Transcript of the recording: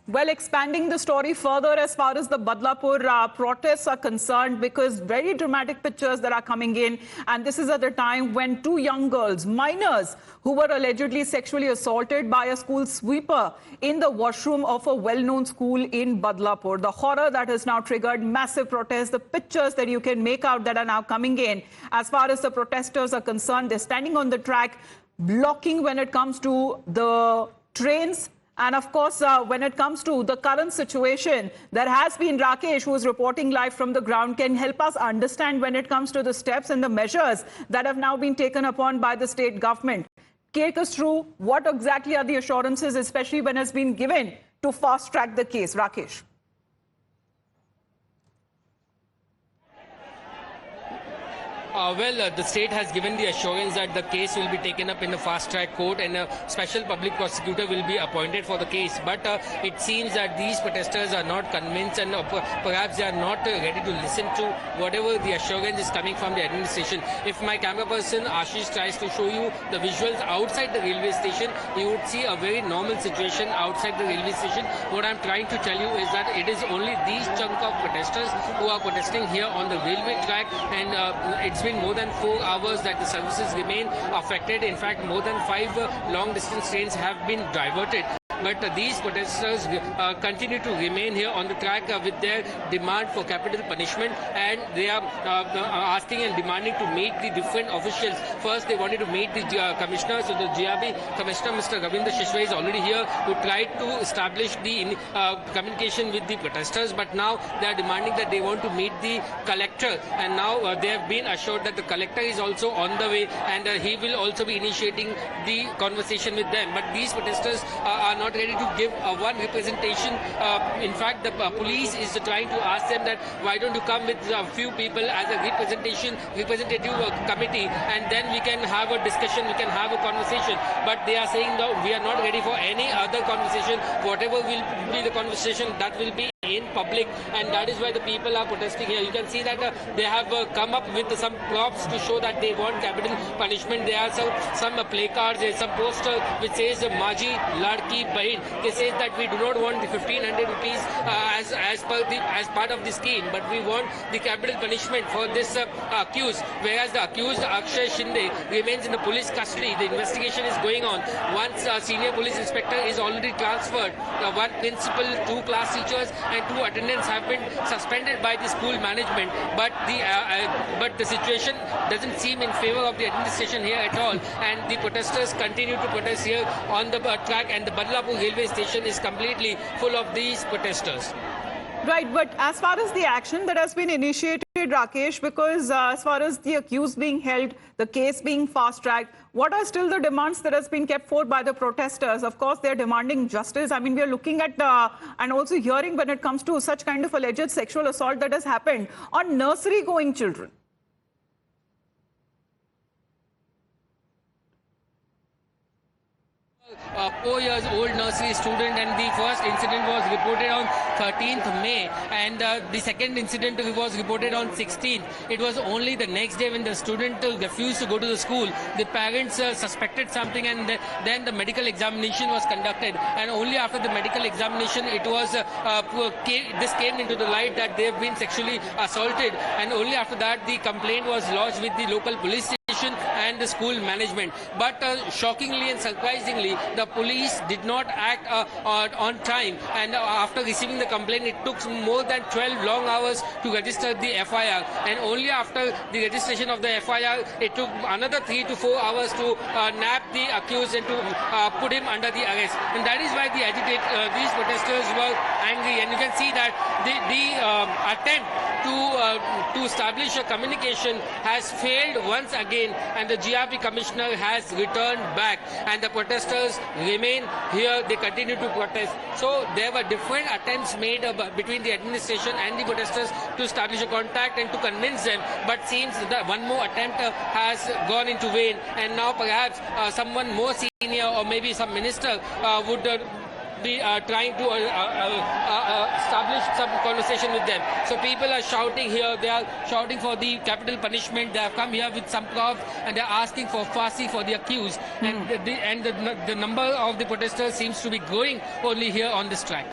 Well, expanding the story further as far as the Badlapur protests are concerned, because very dramatic pictures that are coming in, and this is at a time when two young girls, minors, who were allegedly sexually assaulted by a school sweeper in the washroom of a well-known school in Badlapur. The horror that has now triggered massive protests, the pictures that you can make out that are now coming in. As far as the protesters are concerned, they're standing on the track, blocking when it comes to the trains. And of course, when it comes to the current situation, there has been Rakesh, who is reporting live from the ground, can help us understand when it comes to the steps and the measures that have now been taken upon by the state government. Take us through what exactly are the assurances, especially when it's been given to fast track the case. Rakesh. The state has given the assurance that the case will be taken up in the fast-track court and a special public prosecutor will be appointed for the case. But it seems that these protesters are not convinced, and perhaps they are not ready to listen to whatever the assurance is coming from the administration. If my camera person Ashish tries to show you the visuals outside the railway station, you would see a very normal situation outside the railway station. What I'm trying to tell you is that it is only these chunk of protesters who are protesting here on the railway track, and it's been more than 4 hours that the services remain affected. In fact, more than 5 long-distance trains have been diverted. But these protesters continue to remain here on the track with their demand for capital punishment, and they are asking and demanding to meet the different officials. First, they wanted to meet the commissioner, so the GRB commissioner, Mr. Ravindra Shishwai, is already here, who tried to establish the communication with the protesters, but now they are demanding that they want to meet the collector, and now they have been assured that the collector is also on the way, and he will also be initiating the conversation with them. But these protesters are not ready to give one representation. In fact, the police is trying to ask them that why don't you come with a few people as a representative committee, and then we can have a discussion, we can have a conversation. But they are saying no, we are not ready for any other conversation. Whatever will be the conversation, that will be in public, and that is why the people are protesting here. You can see that they have come up with some props to show that they want capital punishment. There are some placards, some poster which says Maji Ladki Bahin. They say that we do not want the 1500 rupees as part of the scheme, but we want the capital punishment for this accused. Whereas the accused Akshay Shinde remains in the police custody. The investigation is going on. One senior police inspector is already transferred. One principal, 2 class teachers and 2 attendants have been suspended by the school management, but the situation doesn't seem in favor of the administration here at all, and the protesters continue to protest here on the track, and the Badlapur railway station is completely full of these protesters. Right, but as far as the action that has been initiated, Rakesh, because as far as the accused being held, the case being fast-tracked, what are still the demands that has been kept forth by the protesters? Of course, they're demanding justice. I mean, we are looking at and also hearing when it comes to such kind of alleged sexual assault that has happened on nursery-going children. 4-year-old nursery student, and the first incident was reported on 13th May, and the second incident was reported on 16th. It was only the next day when the student refused to go to the school. The parents suspected something, and then the medical examination was conducted, and only after the medical examination it was this came into the light that they have been sexually assaulted, and only after that the complaint was lodged with the local police station and the school management. But shockingly and surprisingly, the police did not act on time, and after receiving the complaint, it took more than 12 long hours to register the FIR, and only after the registration of the FIR, it took another 3 to 4 hours to nab the accused and to put him under the arrest. And that is why these protesters were angry, and you can see that the attempt to establish a communication has failed once again, and the GRP commissioner has returned back, and the protesters remain here. They continue to protest. So there were different attempts made between the administration and the protesters to establish a contact and to convince them, but seems that one more attempt has gone into vain, and now perhaps someone more senior or maybe some minister would be trying to establish some conversation with them. So people are shouting here, they are shouting for the capital punishment. They have come here with some props and they are asking for Fasi for the accused. And the number of the protesters seems to be growing only here on this track.